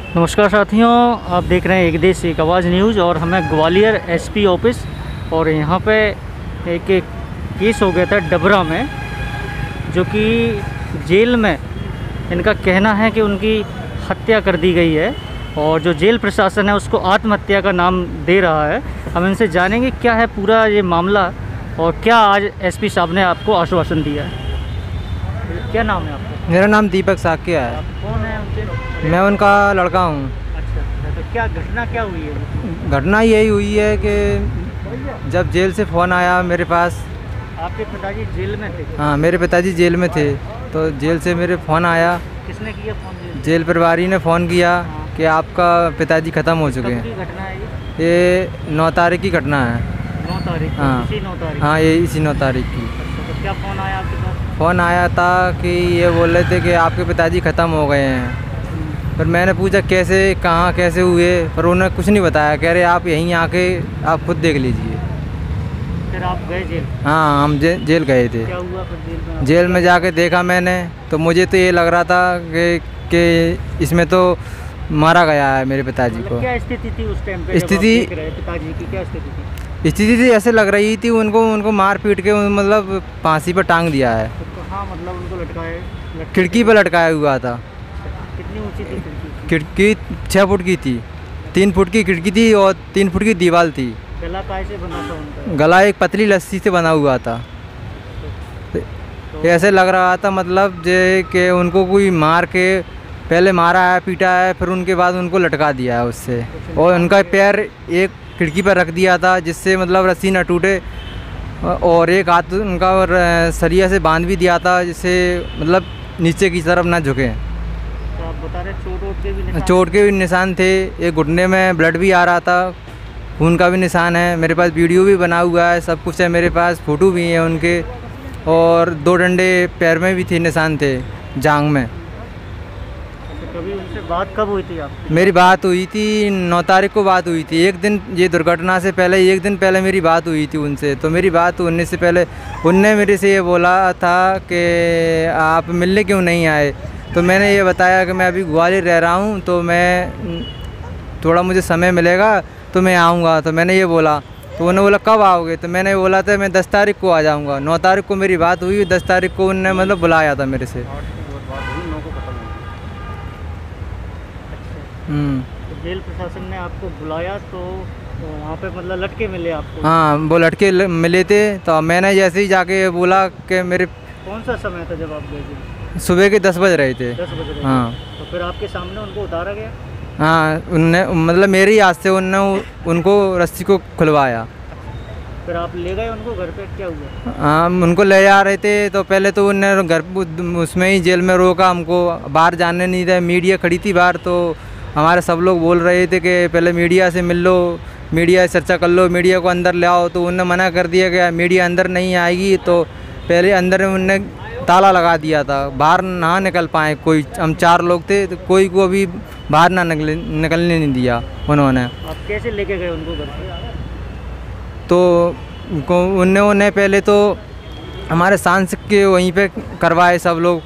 नमस्कार साथियों, आप देख रहे हैं एक देश एक आवाज़ न्यूज़ और हमें ग्वालियर एसपी ऑफिस और यहाँ पे एक केस हो गया था डबरा में, जो कि जेल में इनका कहना है कि उनकी हत्या कर दी गई है और जो जेल प्रशासन है उसको आत्महत्या का नाम दे रहा है। हम इनसे जानेंगे क्या है पूरा ये मामला और क्या आज एसपी साहब ने आपको आश्वासन दिया है। क्या नाम है आपका? मेरा नाम दीपक साकिया है। आप कौन है उनसे? मैं उनका लड़का हूँ। अच्छा, तो क्या घटना क्या हुई है? घटना यही हुई है कि जब जेल से फ़ोन आया मेरे पास। आपके पिताजी जेल में थे? हाँ, मेरे पिताजी जेल में थे, तो जेल से मेरे फ़ोन आया। किसने किया फ़ोन? जेल प्रभारी ने फ़ोन किया कि आपका पिताजी ख़त्म हो चुके हैं। कब की घटना है ये? ये 9 तारीख की घटना है। 9 तारीख? हाँ, इसी 9 तारीख? हाँ, ये इसी 9 तारीख की। अच्छा, तो क्या फ़ोन आया आपके पास? फ़ोन आया था कि ये बोल रहे थे कि आपके पिताजी ख़त्म हो गए हैं। पर मैंने पूछा कैसे, कहाँ, कैसे हुए, पर उन्होंने कुछ नहीं बताया। कह रहे आप यहीं आके आप खुद देख लीजिए। फिर आप गए जेल? हाँ, हम जेल गए थे। क्या हुआ फिर जेल में? जेल में जाके देखा मैंने, तो मुझे तो ये लग रहा था कि इसमें तो मारा गया है मेरे पिताजी को। क्या स्थिति थी उस टाइम पे? स्थिति पिताजी की क्या स्थिति थी? स्थिति थी ऐसे लग रही थी उनको मार पीट के मतलब फांसी पर टांग दिया है। तो हाँ, मतलब उनको लटकाए? खिड़की पर लटकाया हुआ था। कितनी ऊंची थी खिड़की? खिड़की 6 फुट की थी। 3 फुट की खिड़की थी और 3 फुट की दीवार थी। गला कैसे बना था उनका? गला एक पतली लस्सी से बना हुआ था। ऐसे लग रहा था मतलब जे कि उनको कोई मार के पहले मारा है, पीटा है, फिर उनके बाद उनको लटका दिया है उससे। और उनका पैर एक खिड़की पर रख दिया था जिससे मतलब रस्सी न टूटे, और एक हाथ उनका सरिया से बांध भी दिया था जिससे मतलब नीचे की तरफ ना झुके। तो आप बता रहे चोट के भी निशान? चोट के भी निशान थे। एक घुटने में ब्लड भी आ रहा था, खून का भी निशान है। मेरे पास वीडियो भी बना हुआ है, सब कुछ है मेरे पास, फ़ोटो भी हैं उनके। और 2 डंडे पैर में भी थे, निशान थे जांघ में। कभी उनसे बात कब हुई थी आपकी? मेरी बात हुई थी 9 तारीख को बात हुई थी। एक दिन ये दुर्घटना से पहले, एक दिन पहले मेरी बात हुई थी उनसे। तो मेरी बात होने से पहले उनने मेरे से ये बोला था कि आप मिलने क्यों नहीं आए। तो मैंने ये बताया कि मैं अभी ग्वालियर रह रहा हूँ, तो मैं थोड़ा मुझे समय मिलेगा तो मैं आऊँगा। तो मैंने ये बोला, तो उन्होंने बोला कब आओगे। तो मैंने बोला था मैं 10 तारीख को आ जाऊँगा। 9 तारीख को मेरी बात हुई, 10 तारीख को उनने मतलब बुलाया था मेरे से। तो जेल प्रशासन ने आपको बुलाया तो वहाँ पे मतलब लटके मिले आपको? हाँ, वो लटके मिले थे। तो मैंने जैसे ही जाके बोला कि मेरे। कौन सा समय था जब आप गए थे? सुबह के 10 बज रहे थे। 10 बज रहे? हाँ। तो फिर आपके सामने उनको उतारा गया? हाँ, उनने मतलब मेरे ही हाथ से उनको रस्सी को खुलवाया। फिर आप ले गए उनको घर पे? क्या हुआ? हाँ, उनको ले जा रहे थे तो पहले तो उनने घर उसमें ही जेल में रोका हमको, बाहर जाने नहीं दिया। मीडिया खड़ी थी बाहर, तो हमारे सब लोग बोल रहे थे कि पहले मीडिया से मिल लो, मीडिया से चर्चा कर लो, मीडिया को अंदर ले आओ। तो उनने मना कर दिया कि मीडिया अंदर नहीं आएगी। तो पहले अंदर उनने ताला लगा दिया था, बाहर ना निकल पाए कोई। हम 4 लोग थे, तो कोई को भी बाहर ना निकलने नहीं दिया उन्होंने। आप कैसे लेके गए उनको घर पे? तो उन्होंने पहले तो हमारे सांसद के वहीं पे करवाए सब लोग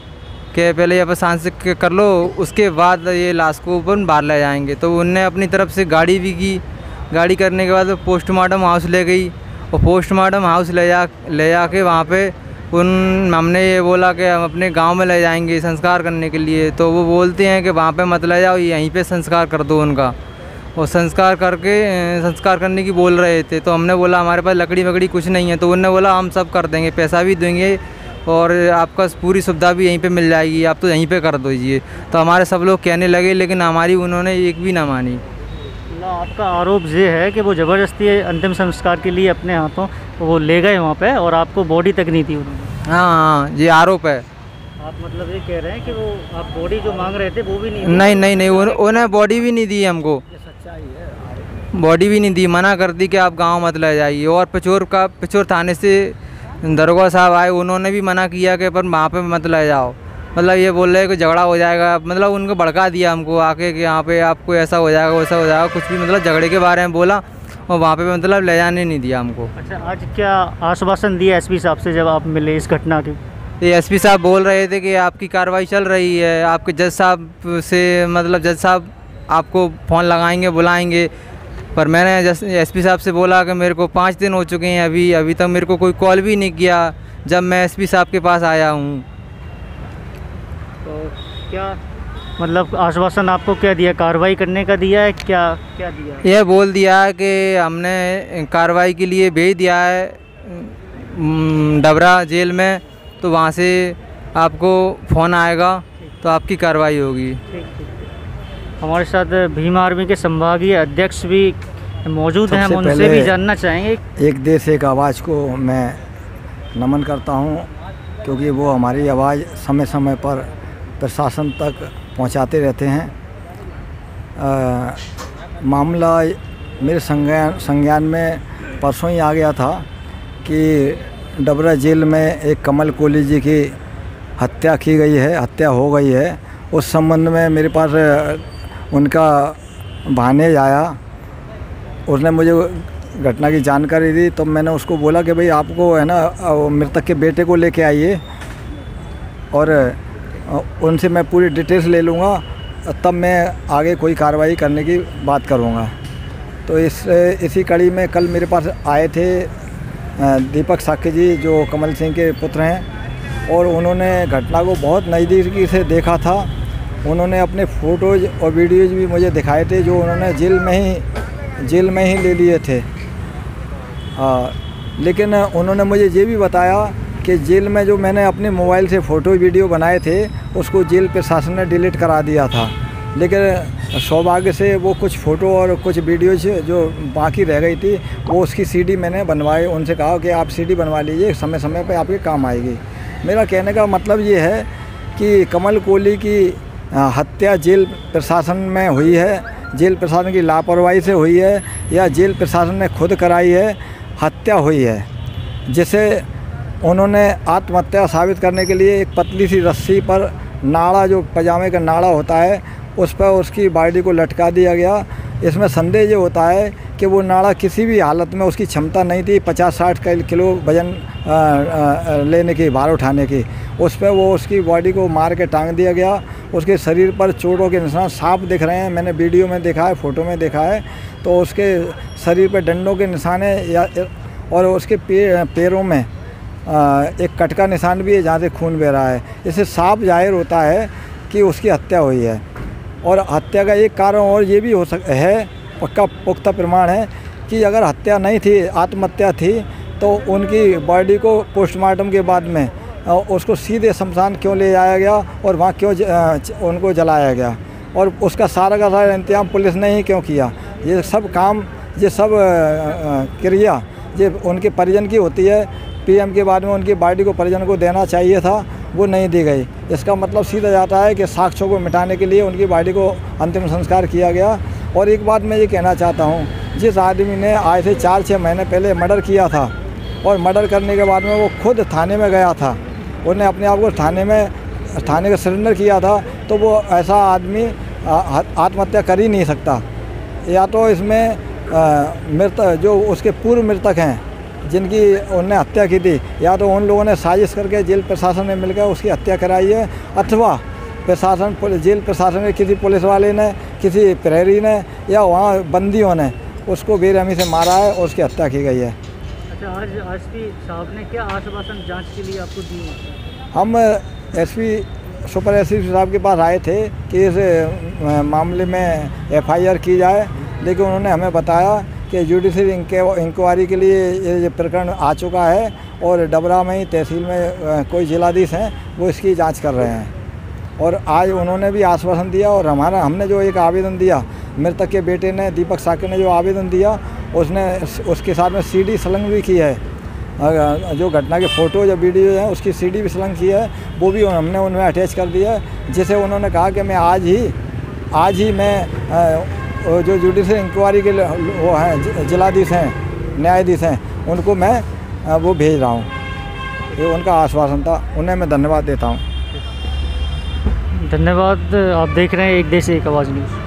कि पहले यहाँ पर सांसद के कर लो, उसके बाद ये लाश को ऊपर बाहर ले जाएंगे। तो उनने अपनी तरफ से गाड़ी भी की। गाड़ी करने के बाद पोस्टमार्टम हाउस ले गई, और पोस्टमार्टम हाउस ले जाके वहाँ पे हमने ये बोला कि हम अपने गांव में ले जाएंगे संस्कार करने के लिए। तो वो बोलते हैं कि वहाँ पे मत ले जाओ, यहीं पे संस्कार कर दो उनका। और संस्कार करने की बोल रहे थे। तो हमने बोला हमारे पास लकड़ी वकड़ी कुछ नहीं है। तो उन्होंने बोला हम सब कर देंगे, पैसा भी देंगे और आपका पूरी सुविधा भी यहीं पे मिल जाएगी, आप तो यहीं पे कर दीजिए। तो हमारे सब लोग कहने लगे, लेकिन हमारी उन्होंने एक भी ना मानी। आपका आरोप ये है कि वो ज़बरदस्ती अंतिम संस्कार के लिए अपने हाथों वो ले गए वहाँ पे और आपको बॉडी तक नहीं थी उन्होंने? हाँ, ये आरोप है। आप मतलब ये कह रहे हैं कि वो आप बॉडी जो मांग रहे थे वो भी नहीं? नहीं, उन्हें बॉडी भी नहीं दी हमको। बॉडी भी नहीं दी, मना कर दी कि आप गांव मत ले जाइए। और पिछोर थाने से दरोगा साहब आए, उन्होंने भी मना किया कि पर वहाँ पे मत ले जाओ। मतलब ये बोल रहे हैं कि झगड़ा हो जाएगा, मतलब उनको भड़का दिया हमको आके कि यहाँ पे आपको ऐसा हो जाएगा वैसा हो जाएगा, कुछ भी मतलब झगड़े के बारे में बोला, और वहाँ पे मतलब ले जाने नहीं दिया हमको। अच्छा, आज क्या आश्वासन दिया एसपी साहब से जब आप मिले इस घटना के? ये एसपी साहब बोल रहे थे कि आपकी कार्रवाई चल रही है, आपके जज साहब से मतलब जज साहब आपको फ़ोन लगाएंगे, बुलाएंगे। पर मैंने जैसे एसपी साहब से बोला कि मेरे को 5 दिन हो चुके हैं, अभी तक मेरे को कोई कॉल भी नहीं किया जब मैं एसपी साहब के पास आया हूँ। तो क्या मतलब आश्वासन आपको क्या दिया, कार्रवाई करने का दिया है, क्या क्या दिया? यह बोल दिया है कि हमने कार्रवाई के लिए भेज दिया है डबरा जेल में, तो वहाँ से आपको फ़ोन आएगा तो आपकी कार्रवाई होगी। ठीक। हमारे साथ भीम आर्मी के संभागीय अध्यक्ष भी मौजूद हैं, हम उनसे भी जानना चाहेंगे। एक देश एक आवाज़ को मैं नमन करता हूं, क्योंकि वो हमारी आवाज़ समय समय पर प्रशासन तक पहुंचाते रहते हैं। मामला मेरे संज्ञान में परसों ही आ गया था कि डबरा जेल में एक कमल कोहली जी की हत्या की गई है, हत्या हो गई है। उस संबंध में मेरे पास उनका भानेज आया, उसने मुझे घटना की जानकारी दी। तो मैंने उसको बोला कि भाई आपको है ना मृतक के बेटे को लेके आइए और उनसे मैं पूरी डिटेल्स ले लूँगा, तब मैं आगे कोई कार्रवाई करने की बात करूँगा। तो इसी कड़ी में कल मेरे पास आए थे दीपक साक्य जी, जो कमल सिंह के पुत्र हैं, और उन्होंने घटना को बहुत नज़दीकी से देखा था। उन्होंने अपने फ़ोटोज़ और वीडियोज़ भी मुझे दिखाए थे, जो उन्होंने जेल में ही ले लिए थे। लेकिन उन्होंने मुझे ये भी बताया कि जेल में जो मैंने अपने मोबाइल से फ़ोटो वीडियो बनाए थे, उसको जेल प्रशासन ने डिलीट करा दिया था। लेकिन सौभाग्य से वो कुछ फ़ोटो और कुछ वीडियोज जो बाकी रह गई थी, वो उसकी सीडी मैंने बनवाई। उनसे कहा कि आप सीडी बनवा लीजिए, समय समय पे आपके काम आएगी। मेरा कहने का मतलब ये है कि कमल कोहली की हत्या जेल प्रशासन में हुई है, जेल प्रशासन की लापरवाही से हुई है, या जेल प्रशासन ने खुद कराई है, हत्या हुई है, जिसे उन्होंने आत्महत्या साबित करने के लिए एक पतली सी रस्सी पर नाड़ा, जो पजामे का नाड़ा होता है, उस पर उसकी बॉडी को लटका दिया गया। इसमें संदेह ये होता है कि वो नाड़ा किसी भी हालत में उसकी क्षमता नहीं थी 50-60 किलो वजन लेने की, भार उठाने की। उस पर वो उसकी बॉडी को मार के टांग दिया गया। उसके शरीर पर चोटों के निशान साफ दिख रहे हैं, मैंने वीडियो में देखा है, फ़ोटो में देखा है। तो उसके शरीर पर डंडों के निशान है, और उसके पैरों में एक कट का निशान भी है जहाँ से खून बह रहा है। इससे साफ जाहिर होता है कि उसकी हत्या हुई है। और हत्या का एक कारण और ये भी हो है, पक्का पुख्ता प्रमाण है कि अगर हत्या नहीं थी, आत्महत्या थी, तो उनकी बॉडी को पोस्टमार्टम के बाद में उसको सीधे शमशान क्यों ले जाया गया और वहाँ क्यों उनको जलाया गया, और उसका सारा का सारा इंतजाम पुलिस ने ही क्यों किया। ये सब काम, ये सब क्रिया ये उनके परिजन की होती है। पीएम के बाद में उनकी बॉडी को परिजन को देना चाहिए था, वो नहीं दी गई। इसका मतलब सीधा जाता है कि साक्ष्यों को मिटाने के लिए उनकी बॉडी को अंतिम संस्कार किया गया। और एक बात मैं ये कहना चाहता हूँ, जिस आदमी ने आज से 4-6 महीने पहले मर्डर किया था, और मर्डर करने के बाद में वो खुद थाने में गया था, उन्हें अपने आप को थाने का सरेंडर किया था, तो वो ऐसा आदमी आत्महत्या कर ही नहीं सकता। या तो इसमें मृतक, जो उसके पूर्व मृतक हैं जिनकी उन्होंने हत्या की थी, या तो उन लोगों ने साजिश करके जेल प्रशासन ने मिलकर उसकी हत्या कराई है, अथवा जेल प्रशासन के किसी पुलिस वाले ने, किसी प्रहरी ने, या वहाँ बंदियों ने उसको बेरहमी से मारा है और उसकी हत्या की गई है। अच्छा, आज एसपी साहब ने क्या आश्वासन जांच के लिए आपको दी? हम सुपर एसपी साहब के पास आए थे कि इस मामले में FIR की जाए, लेकिन उन्होंने हमें बताया कि जुडिशरी इंक्वायरी के लिए ये प्रकरण आ चुका है, और डबरा में ही तहसील में कोई जिलाधीश हैं, वो इसकी जांच कर रहे हैं। और आज उन्होंने भी आश्वासन दिया, और हमने जो एक आवेदन दिया, मृतक के बेटे ने, दीपक साक्य ने जो आवेदन दिया, उसके साथ में CD संलग्न भी की है। जो घटना के फ़ोटो जो वीडियो हैं उसकी CD भी संलग्न की है, वो भी हमने उनमें अटैच कर दिया है, जिसे उन्होंने कहा कि मैं आज ही मैं जो जुडिशल इंक्वायरी के वो हैं, जिलाधीश हैं, न्यायाधीश हैं, उनको मैं वो भेज रहा हूँ। ये उनका आश्वासन था, उन्हें मैं धन्यवाद देता हूँ। धन्यवाद। आप देख रहे हैं एक देश एक आवाज़ न्यूज़।